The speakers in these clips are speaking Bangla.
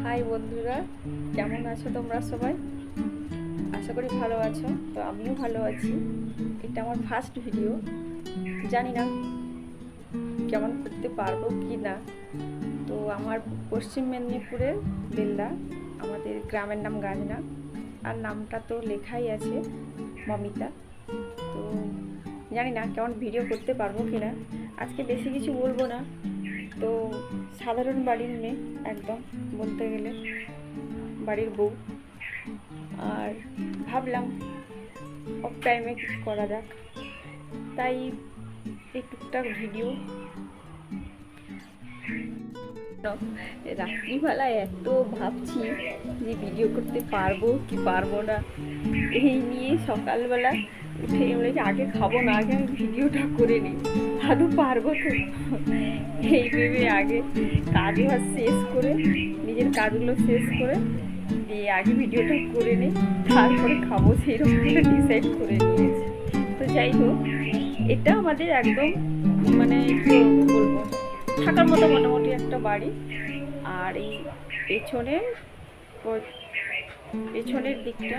হাই বন্ধুরা, কেমন আছো তোমরা সবাই? আশা করি ভালো আছো। তো আমিও ভালো আছি। এটা আমার ফার্স্ট ভিডিও, জানি না কেমন করতে পারবো কি না। তো আমার পশ্চিম মেদিনীপুরের বেলদা, আমাদের গ্রামের নাম গাজনা, আর নামটা তো লেখাই আছে মমিতা। তো জানি না কেমন ভিডিও করতে পারবো কি না। আজকে বেশি কিছু বলবো না, তো সাধারণ বাড়ির মেয়ে, একদম বলতে গেলে বাড়ির বউ। আর ভাবলাম অফ টাইমে কিছু করা যাক, তাই এই টুকটাক ভিডিও। রাত্রিবেলায় এত ভাবছি যে ভিডিও করতে পারবো কি পারবো না, এই নিয়ে সকালবেলা উঠে বলেছি আগে খাবো না, আগে আমি ভিডিওটা করে নিই, আদৌ পারবো তো। এই ভেবে আগে কাজবাজ শেষ করে, নিজের কাজগুলো শেষ করে দিয়ে আগে ভিডিওটা করে নিই, তারপরে খাবো, সেইরকম করে ডিসাইড করে নিয়েছি। তো যাই হোক, এটা আমাদের একদম মানে কি বলবো, থাকার মতো মোটামুটি একটা বাড়ি। আর এই পেছনের দিকটা,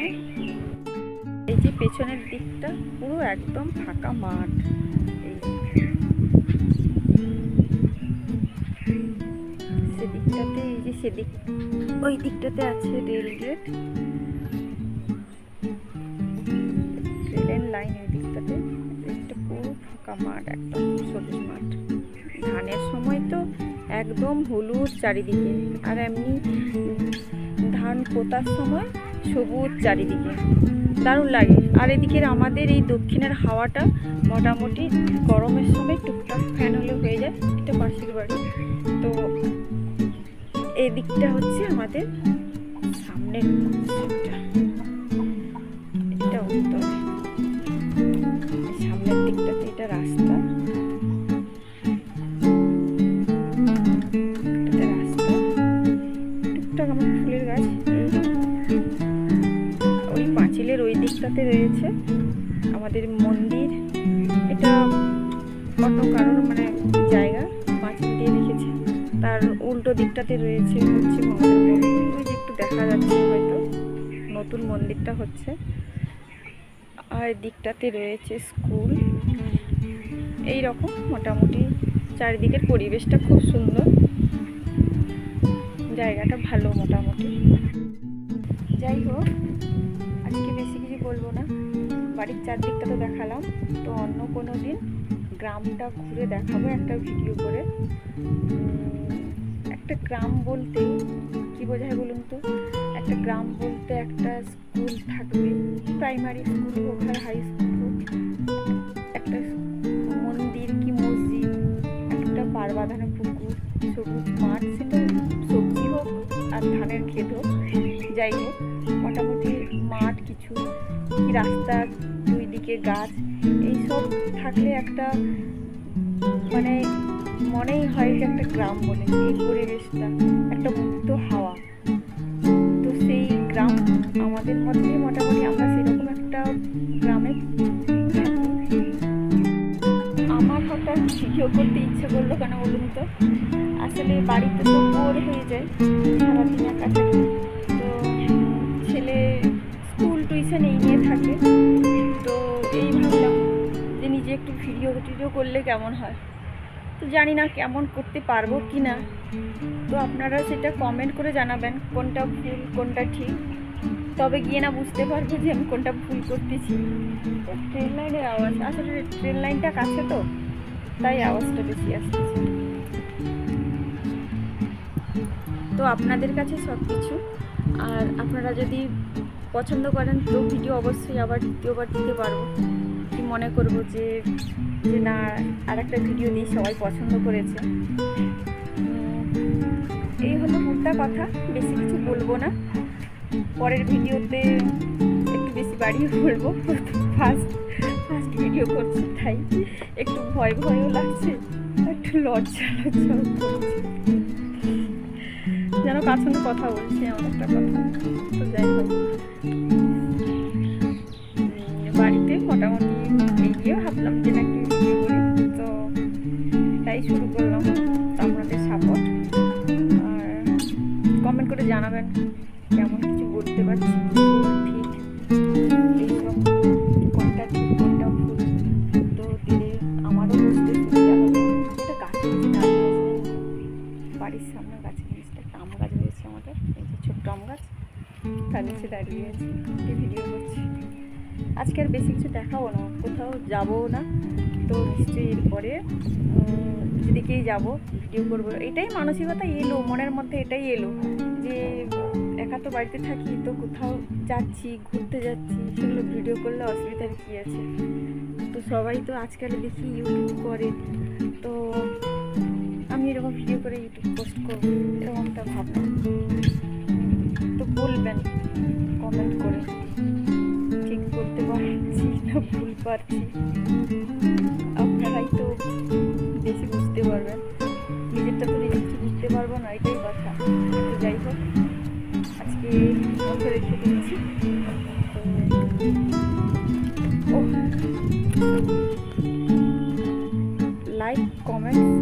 এই যে পেছনের দিকটা পুরো একদম ফাঁকা মাঠ। সেদিকটাতে, এই যে সেদিক, ওই দিকটাতে আছে রেল গেট, রেলের লাইন। ওই দিকটাতে একটা পুরো ফাঁকা মাঠ, একদম সবুজ মাঠ। ধানের সময় তো একদম হলুদ চারিদিকে, আর এমনি ধান পোতার সময় সবুজ চারিদিকে, দারুণ লাগে। আর এদিকের আমাদের এই দক্ষিণের হাওয়াটা মোটামুটি গরমের সময় টুকটাক ফ্যান হলে হয়ে যায়। এটা পাশের বাড়ি। তো এই দিকটা হচ্ছে আমাদের সামনের দিকটা, এটা উত্তরে। সামনের দিকটাতে এটা রাস্তা, টুকটাক আমার ফুলের গাছ। ওই পাঁচিলের ওই দিকটাতে রয়েছে আমাদের মন্দির। এটা অন্য কারোর মানে জায়গা, পাঁচিল দিয়ে রেখেছে। তার উল্টো দিকটাতে রয়েছে হচ্ছে মহাদেব মন্দির। ওই যে একটু দেখা যাচ্ছে, হয়তো নতুন মন্দিরটা হচ্ছে। আর দিকটাতে রয়েছে স্কুল। এই রকম মোটামুটি চারিদিকের পরিবেশটা খুব সুন্দর, জায়গাটা ভালো মোটামুটি। যাই হোক, আজকে বেশি কিছু বলবো না, বাড়ির চারদিকটা তো দেখালাম। তো অন্য কোনো দিন গ্রামটা ঘুরে দেখাবো একটা ভিডিও করে। একটা গ্রাম বলতে কি বোঝায় বলুন তো? একটা গ্রাম বলতে একটা স্কুল থাকবে, প্রাইমারি স্কুল হোক আর হাই স্কুল হোক, একটা মন্দির কি মসজিদ, একটা পার বাঁধানো পুকুর, সবুজ মাঠ, সেটা সবজি হোক আর ধানের ক্ষেত হোক, যাই হোক মোটামুটি মাঠ কিছু, কি রাস্তা, দুই দিকে গাছ, এইসব থাকলে একটা মানে মনেই হয় যে একটা গ্রাম বলে। এই পরিবেশটা একটা মুক্ত হাওয়া, তো সেই গ্রাম আমাদের মধ্যে মোটামুটি আমরা সেরকম একটা গ্রামে থাকি। আমার হঠাৎ ভিডিও করতে ইচ্ছে করলো কেন বলুন তো? আসলে বাড়িতে তো বোর হয়ে যায়, সারাদিন একা থাকি। তো ছেলে স্কুল টিউশন এই নিয়ে থাকে, তো এই ভাবলাম যে নিজে একটু ভিডিও করলে কেমন হয়। তো জানি না কেমন করতে পারবো কি না, তো আপনারা সেটা কমেন্ট করে জানাবেন কোনটা ভুল কোনটা ঠিক। তবে গিয়ে না বুঝতে পারবো যে আমি কোনটা ভুল করতেছি। তো ট্রেন লাইনের আওয়াজ, আসলে ট্রেন লাইনটা কাছে তো, তাই আওয়াজটা বেশি আসতেছে। তো আপনাদের কাছে সব কিছু, আর আপনারা যদি পছন্দ করেন তো ভিডিও অবশ্যই আবার দ্বিতীয়বার দিতে পারবো। কি মনে করবো যে না আর একটা ভিডিও দিই, সবাই পছন্দ করেছে। এই হলো মোটা কথা, বেশি কিছু বলবো না। পরের ভিডিওতে একটু বেশি বাড়িয়ে বলবো। ফার্স্ট ভিডিও করছি, তাই একটু ভয়ও লাগছে, একটু লজ্জাও করছে, যেন কার সঙ্গে কথা বলছি এমন একটা কথা। তো যাই হোক, বাড়িতে মোটামুটি এই দিয়ে ভাবলাম যে না একটু ভিডিও করি, তো তাই শুরু করলাম। তো আপনাদের সাপোর্ট আর জানাবেন কেমন কিছু বলতে পারছি ঠিক এইসব কোনটা ঠিক কোনটা ভুল, তো দিলে আমারও বুঝতে সুবিধা হবে। এটা গাছ বাড়ির সামনে গাছের নিচটা একটা আম গাছ রয়েছে আমাদের, এই যে ছোট্ট আম গাছ, তার নিচে দাঁড়িয়ে আছি, ভিডিও করছি। আজকে আর বেশি কিছু দেখাবো না, কোথাও যাবো না, তো নিশ্চয়ই এরপরে যেদিকেই যাবো ভিডিও করবো। এটাই মানসিকতা এলো মনের মধ্যে, এটাই এলো যে একা তো বাড়িতে থাকি, তো কোথাও যাচ্ছি ঘুরতে যাচ্ছি, সেগুলো ভিডিও করলে অসুবিধার কী আছে। তো সবাই তো আজকাল দেখি ইউটিউব করে, তো আমি এরকম ভিডিও করে ইউটিউব পোস্ট করবো, এরকম একটা ভাবনা। তো বলবেন কমেন্ট করে ঠিক করতে পারছি না ভুল পারছি, আপনারাই তো বেশি বুঝতে পারবেন, নিজেরটা তো নিজে কিছু বুঝতে পারবো না, এটাই কথা। তো যাই হোক, আজকে বন্ধ রেখে দিচ্ছি। তো লাইক কমেন্ট